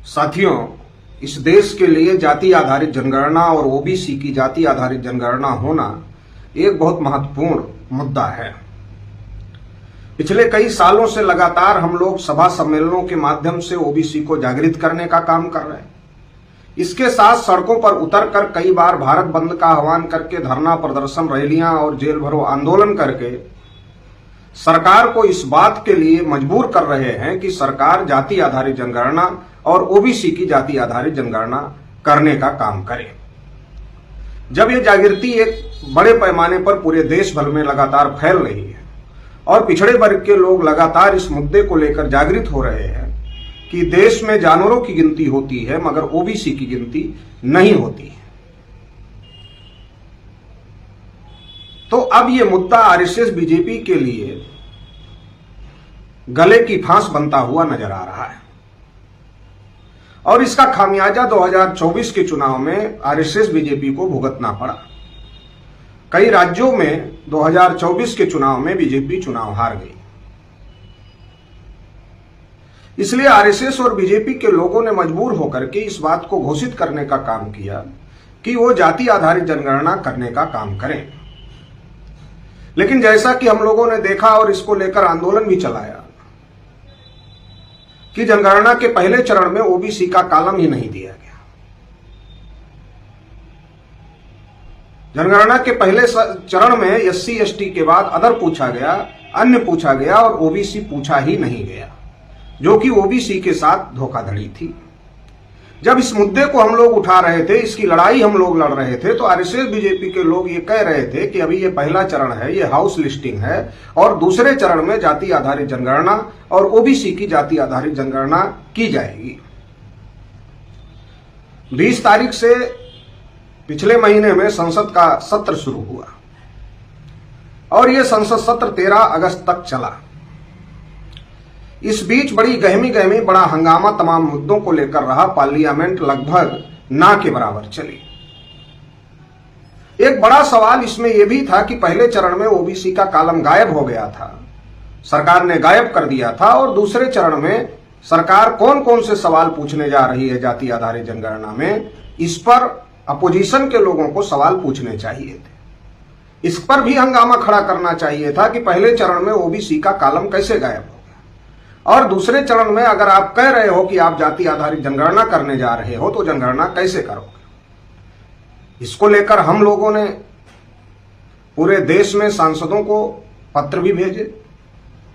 साथियों, इस देश के लिए जाति आधारित जनगणना और ओबीसी की जाति आधारित जनगणना होना एक बहुत महत्वपूर्ण मुद्दा है। पिछले कई सालों से लगातार हम लोग सभा सम्मेलनों के माध्यम से ओबीसी को जागृत करने का काम कर रहे हैं। इसके साथ सड़कों पर उतरकर कई बार भारत बंद का आह्वान करके धरना प्रदर्शन, रैलियां और जेल भरो आंदोलन करके सरकार को इस बात के लिए मजबूर कर रहे हैं कि सरकार जाति आधारित जनगणना और ओबीसी की जाति आधारित जनगणना करने का काम करे। जब ये जागृति एक बड़े पैमाने पर पूरे देश भर में लगातार फैल रही है और पिछड़े वर्ग के लोग लगातार इस मुद्दे को लेकर जागृत हो रहे हैं कि देश में जानवरों की गिनती होती है मगर ओबीसी की गिनती नहीं होती है, तो अब ये मुद्दा आरएसएस बीजेपी के लिए गले की फांस बनता हुआ नजर आ रहा है और इसका खामियाजा 2024 के चुनाव में आरएसएस बीजेपी को भुगतना पड़ा। कई राज्यों में 2024 के चुनाव में बीजेपी चुनाव हार गई। इसलिए आरएसएस और बीजेपी के लोगों ने मजबूर होकर के इस बात को घोषित करने का काम किया कि वो जाति आधारित जनगणना करने का काम करें। लेकिन जैसा कि हम लोगों ने देखा और इसको लेकर आंदोलन भी चलाया कि जनगणना के पहले चरण में ओबीसी का कॉलम ही नहीं दिया गया। जनगणना के पहले चरण में एससी एसटी के बाद अदर पूछा गया, अन्य पूछा गया और ओबीसी पूछा ही नहीं गया, जो कि ओबीसी के साथ धोखाधड़ी थी। जब इस मुद्दे को हम लोग उठा रहे थे, इसकी लड़ाई हम लोग लड़ रहे थे, तो आरएसएस बीजेपी के लोग ये कह रहे थे कि अभी ये पहला चरण है, ये हाउस लिस्टिंग है और दूसरे चरण में जाति आधारित जनगणना और ओबीसी की जाति आधारित जनगणना की जाएगी। 20 तारीख से पिछले महीने में संसद का सत्र शुरू हुआ और ये संसद सत्र 13 अगस्त तक चला। इस बीच बड़ी गहमी बड़ा हंगामा तमाम मुद्दों को लेकर रहा। पार्लियामेंट लगभग ना के बराबर चली। एक बड़ा सवाल इसमें यह भी था कि पहले चरण में ओबीसी का कॉलम गायब हो गया था, सरकार ने गायब कर दिया था और दूसरे चरण में सरकार कौन कौन से सवाल पूछने जा रही है जाति आधारित जनगणना में, इस पर अपोजिशन के लोगों को सवाल पूछने चाहिए थे। इस पर भी हंगामा खड़ा करना चाहिए था कि पहले चरण में ओबीसी का कॉलम कैसे गायब हो और दूसरे चरण में अगर आप कह रहे हो कि आप जाति आधारित जनगणना करने जा रहे हो तो जनगणना कैसे करोगे। इसको लेकर हम लोगों ने पूरे देश में सांसदों को पत्र भी भेजे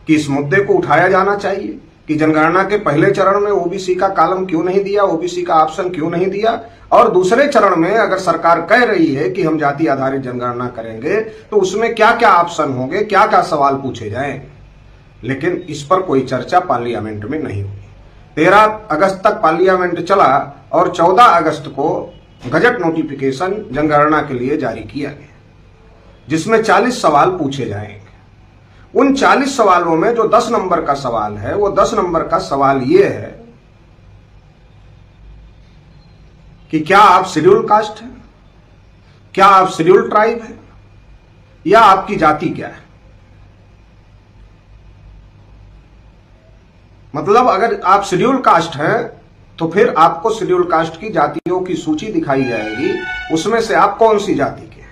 कि इस मुद्दे को उठाया जाना चाहिए कि जनगणना के पहले चरण में ओबीसी का कॉलम क्यों नहीं दिया, ओबीसी का ऑप्शन क्यों नहीं दिया और दूसरे चरण में अगर सरकार कह रही है कि हम जाति आधारित जनगणना करेंगे तो उसमें क्या क्या ऑप्शन होंगे, क्या क्या सवाल पूछे जाएंगे। लेकिन इस पर कोई चर्चा पार्लियामेंट में नहीं हुई। 13 अगस्त तक पार्लियामेंट चला और 14 अगस्त को गजट नोटिफिकेशन जनगणना के लिए जारी किया गया, जिसमें 40 सवाल पूछे जाएंगे। उन 40 सवालों में जो 10 नंबर का सवाल है, वो 10 नंबर का सवाल ये है कि क्या आप शेड्यूल कास्ट हैं, क्या आप शेड्यूल ट्राइब हैं या आपकी जाति क्या है। मतलब अगर आप शेड्यूल कास्ट हैं तो फिर आपको शेड्यूल कास्ट की जातियों की सूची दिखाई जाएगी, उसमें से आप कौन सी जाति के हैं।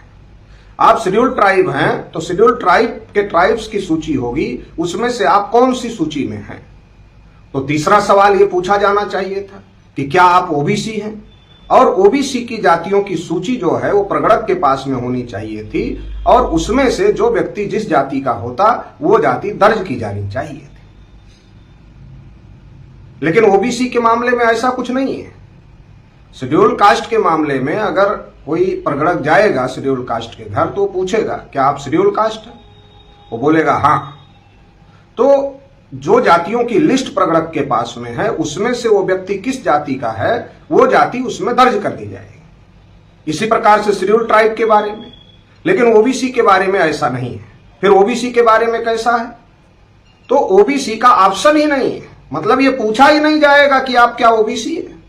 आप शेड्यूल ट्राइब हैं तो शेड्यूल ट्राइब के ट्राइब्स की सूची होगी, उसमें से आप कौन सी सूची में हैं। तो तीसरा सवाल ये पूछा जाना चाहिए था कि क्या आप ओबीसी हैं और ओबीसी की जातियों की सूची जो है वो प्रगणक के पास में होनी चाहिए थी और उसमें से जो व्यक्ति जिस जाति का होता वो जाति दर्ज की जानी चाहिए। लेकिन ओबीसी के मामले में ऐसा कुछ नहीं है। शेड्यूल कास्ट के मामले में अगर कोई प्रगणक जाएगा शेड्यूल कास्ट के घर तो पूछेगा क्या आप शेड्यूल कास्ट हैं, वो बोलेगा हाँ, तो जो जातियों की लिस्ट प्रगणक के पास में है उसमें से वो व्यक्ति किस जाति का है वो जाति उसमें दर्ज कर दी जाएगी। इसी प्रकार से शेड्यूल ट्राइब के बारे में। लेकिन ओबीसी के बारे में ऐसा नहीं है। फिर ओबीसी के बारे में कैसा है, तो ओबीसी का ऑप्शन ही नहीं है। मतलब ये पूछा ही नहीं जाएगा कि आप क्या ओबीसी है।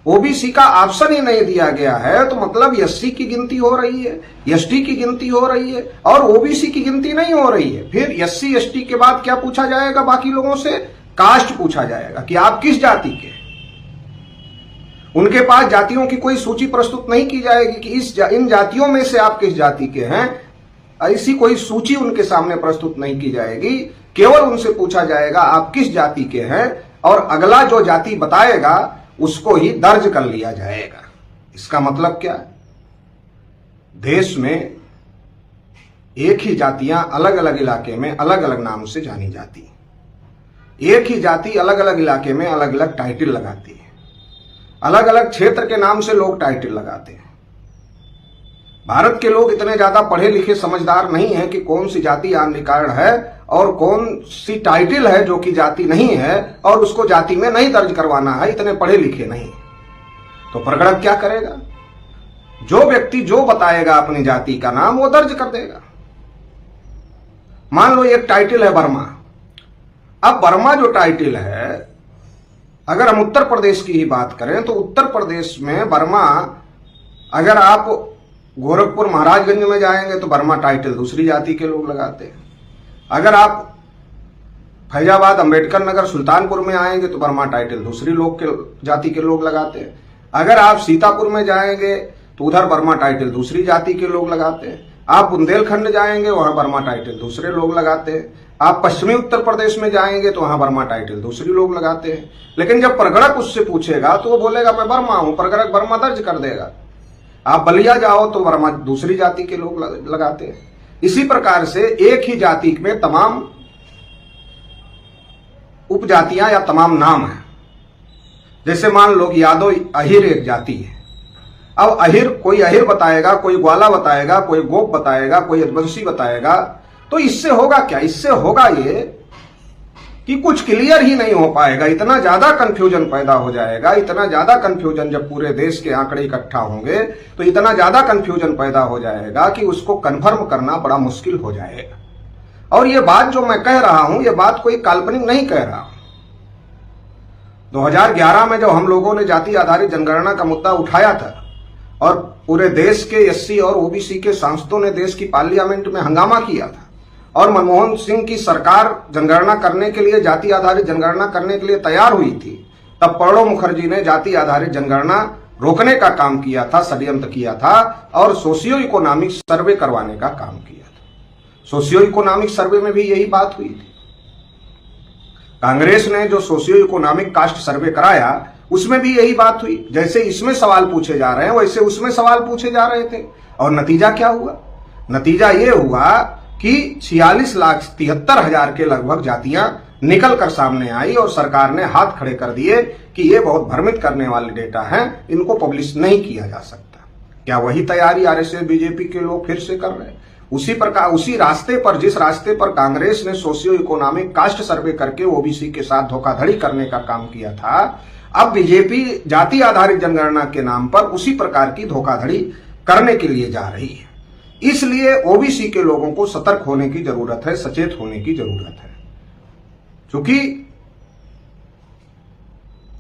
ओबीसी का ऑप्शन ही नहीं दिया गया है तो मतलब एससी की गिनती हो रही है, एसटी की गिनती हो रही है और ओबीसी की गिनती नहीं हो रही है। फिर एससी एसटी के बाद क्या पूछा जाएगा बाकी लोगों से, कास्ट पूछा जाएगा कि आप किस जाति के हैं। उनके पास जातियों की कोई सूची प्रस्तुत नहीं की जाएगी कि इन जातियों में से आप किस जाति के हैं, ऐसी कोई सूची उनके सामने प्रस्तुत नहीं की जाएगी। केवल उनसे पूछा जाएगा आप किस जाति के हैं, और अगला जो जाति बताएगा उसको ही दर्ज कर लिया जाएगा। इसका मतलब क्या है? देश में एक ही जातियां अलग अलग इलाके में अलग अलग नाम से जानी जाती है। एक ही जाति अलग अलग इलाके में अलग अलग टाइटल लगाती है। अलग अलग क्षेत्र के नाम से लोग टाइटल लगाते हैं। भारत के लोग इतने ज्यादा पढ़े लिखे समझदार नहीं है कि कौन सी जाति अनरिकॉर्ड है और कौन सी टाइटल है जो कि जाति नहीं है और उसको जाति में नहीं दर्ज करवाना है। इतने पढ़े लिखे नहीं। तो प्रगणक क्या करेगा? जो व्यक्ति जो बताएगा अपनी जाति का नाम वो दर्ज कर देगा। मान लो एक टाइटल है वर्मा। अब वर्मा जो टाइटल है, अगर हम उत्तर प्रदेश की ही बात करें तो उत्तर प्रदेश में वर्मा, अगर आप गोरखपुर महाराजगंज में जाएंगे तो वर्मा टाइटल दूसरी जाति के लोग लगाते हैं। अगर आप फैजाबाद अंबेडकर नगर सुल्तानपुर में आएंगे तो वर्मा टाइटल दूसरी लोग के जाति के लोग लगाते हैं। अगर आप सीतापुर में जाएंगे तो उधर वर्मा टाइटल दूसरी जाति के लोग लगाते हैं। आप बुंदेलखंड जाएंगे वहां वर्मा टाइटल दूसरे लोग लगाते हैं। आप पश्चिमी उत्तर प्रदेश में जाएंगे तो वहां वर्मा टाइटल दूसरी लोग लगाते हैं। लेकिन जब प्रगणक उससे पूछेगा तो वो बोलेगा मैं वर्मा हूं, प्रगणक वर्मा दर्ज कर देगा। आप बलिया जाओ तो वर्मा दूसरी जाति के लोग लगाते हैं। इसी प्रकार से एक ही जाति में तमाम उपजातियां या तमाम नाम है। जैसे मान लो कि यादव अहिर एक जाति है। अब अहिर, कोई अहिर बताएगा, कोई ग्वाला बताएगा, कोई गोप बताएगा, कोई यदुवंशी बताएगा। तो इससे होगा क्या? इससे होगा ये कि कुछ क्लियर ही नहीं हो पाएगा। इतना ज्यादा कंफ्यूजन पैदा हो जाएगा। इतना ज्यादा कंफ्यूजन, जब पूरे देश के आंकड़े इकट्ठा होंगे तो इतना ज्यादा कंफ्यूजन पैदा हो जाएगा कि उसको कंफर्म करना बड़ा मुश्किल हो जाएगा। और ये बात जो मैं कह रहा हूं, ये बात कोई काल्पनिक नहीं कह रहा हूं। 2011 में जब हम लोगों ने जाति आधारित जनगणना का मुद्दा उठाया था और पूरे देश के एससी और ओबीसी के सांसदों ने देश की पार्लियामेंट में हंगामा किया था और मनमोहन सिंह की सरकार जनगणना करने के लिए, जाति आधारित जनगणना करने के लिए तैयार हुई थी, तब प्रणब मुखर्जी ने जाति आधारित जनगणना रोकने का काम किया था, षड्यंत्र किया था और सोशियो इकोनॉमिक सर्वे करवाने का काम किया था। सोशियो इकोनॉमिक सर्वे में भी यही बात हुई थी। कांग्रेस ने जो सोशियो इकोनॉमिक कास्ट सर्वे कराया उसमें भी यही बात हुई। जैसे इसमें सवाल पूछे जा रहे हैं वैसे उसमें सवाल पूछे जा रहे थे। और नतीजा क्या हुआ? नतीजा ये हुआ कि 46,73,000 के लगभग जातियां निकल कर सामने आई और सरकार ने हाथ खड़े कर दिए कि ये बहुत भ्रमित करने वाले डेटा हैं, इनको पब्लिश नहीं किया जा सकता। क्या वही तैयारी आरएसएस बीजेपी के लोग फिर से कर रहे हैं? उसी प्रकार, उसी रास्ते पर, जिस रास्ते पर कांग्रेस ने सोशियो इकोनॉमिक कास्ट सर्वे करके ओबीसी के साथ धोखाधड़ी करने का काम किया था, अब बीजेपी जाति आधारित जनगणना के नाम पर उसी प्रकार की धोखाधड़ी करने के लिए जा रही है। इसलिए ओबीसी के लोगों को सतर्क होने की जरूरत है, सचेत होने की जरूरत है। क्योंकि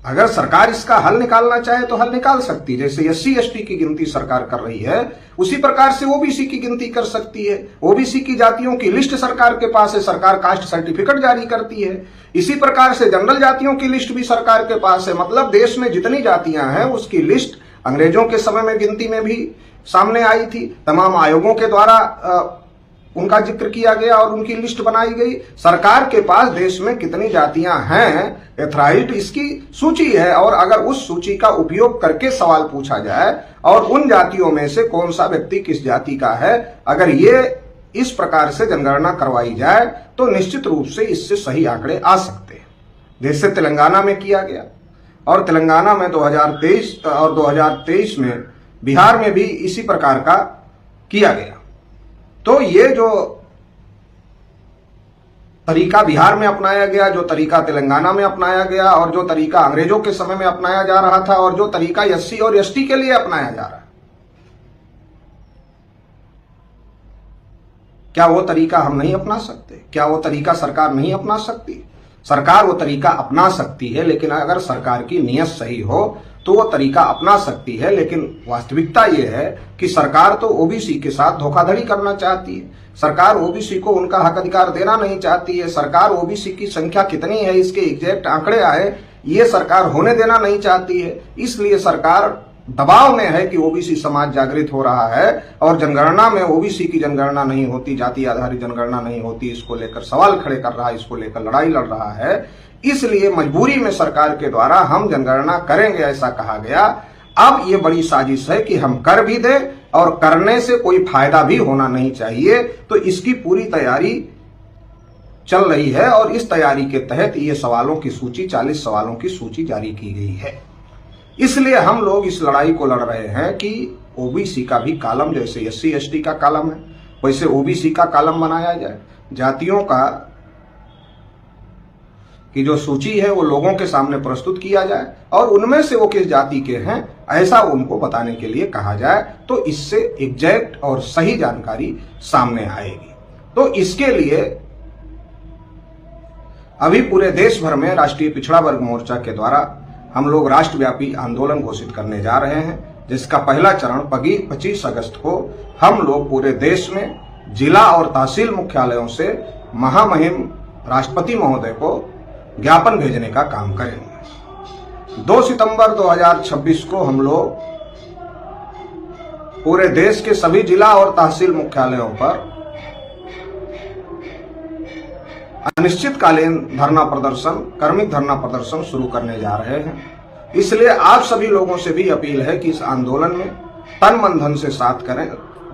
अगर सरकार इसका हल निकालना चाहे तो हल निकाल सकती है। जैसे एससी एसटी की गिनती सरकार कर रही है उसी प्रकार से ओबीसी की गिनती कर सकती है। ओबीसी की जातियों की लिस्ट सरकार के पास है, सरकार कास्ट सर्टिफिकेट जारी करती है। इसी प्रकार से जनरल जातियों की लिस्ट भी सरकार के पास है। मतलब देश में जितनी जातियां हैं उसकी लिस्ट अंग्रेजों के समय में गिनती में भी सामने आई थी। तमाम आयोगों के द्वारा उनका जिक्र किया गया और उनकी लिस्ट बनाई गई। सरकार के पास देश में कितनी जातियां हैं एथराइट, इसकी सूची है। और अगर उस सूची का उपयोग करके सवाल पूछा जाए और उन जातियों में से कौन सा व्यक्ति किस जाति का है, अगर ये इस प्रकार से जनगणना करवाई जाए तो निश्चित रूप से इससे सही आंकड़े आ सकते हैं। जैसे तेलंगाना में किया गया और तेलंगाना में 2023 और 2023 में बिहार में भी इसी प्रकार का किया गया। तो ये जो तरीका बिहार में अपनाया गया, जो तरीका तेलंगाना में अपनाया गया और जो तरीका अंग्रेजों के समय में अपनाया जा रहा था और जो तरीका एससी और एसटी के लिए अपनाया जा रहा है, क्या वो तरीका हम नहीं अपना सकते? क्या वो तरीका सरकार नहीं अपना सकती? सरकार वो तरीका अपना सकती है, लेकिन अगर सरकार की नीयत सही हो तो वो तरीका अपना सकती है। लेकिन वास्तविकता ये है कि सरकार तो ओबीसी के साथ धोखाधड़ी करना चाहती है। सरकार ओबीसी को उनका हक अधिकार देना नहीं चाहती है। सरकार ओबीसी की संख्या कितनी है इसके एग्जैक्ट आंकड़े आए ये सरकार होने देना नहीं चाहती है। इसलिए सरकार दबाव में है कि ओबीसी समाज जागृत हो रहा है और जनगणना में ओबीसी की जनगणना नहीं होती, जाति आधारित जनगणना नहीं होती, इसको लेकर सवाल खड़े कर रहा है, इसको लेकर लड़ाई लड़ रहा है। इसलिए मजबूरी में सरकार के द्वारा हम जनगणना करेंगे ऐसा कहा गया। अब ये बड़ी साजिश है कि हम कर भी दें और करने से कोई फायदा भी होना नहीं चाहिए। तो इसकी पूरी तैयारी चल रही है और इस तैयारी के तहत ये सवालों की सूची 40 सवालों की सूची जारी की गई है। इसलिए हम लोग इस लड़ाई को लड़ रहे हैं कि ओबीसी का भी कॉलम जैसे एससी एसटी का कॉलम है वैसे ओबीसी का कॉलम बनाया जाए। जातियों का की जो सूची है वो लोगों के सामने प्रस्तुत किया जाए और उनमें से वो किस जाति के हैं ऐसा उनको बताने के लिए कहा जाए, तो इससे एग्जैक्ट और सही जानकारी सामने आएगी। तो इसके लिए अभी पूरे देश भर में राष्ट्रीय पिछड़ा वर्ग मोर्चा के द्वारा हम लोग राष्ट्रव्यापी आंदोलन घोषित करने जा रहे हैं, जिसका पहला चरण 25 अगस्त को हम लोग पूरे देश में जिला और तहसील मुख्यालयों से महामहिम राष्ट्रपति महोदय को ज्ञापन भेजने का काम करेंगे। 2 सितंबर 2026 को हम लोग पूरे देश के सभी जिला और तहसील मुख्यालयों पर अनिश्चितकालीन धरना प्रदर्शन, कर्मिक धरना प्रदर्शन शुरू करने जा रहे हैं। इसलिए आप सभी लोगों से भी अपील है कि इस आंदोलन में तन मन धन से साथ करें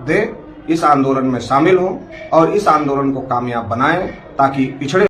दें, इस आंदोलन में शामिल हों और इस आंदोलन को कामयाब बनाएं ताकि पिछड़े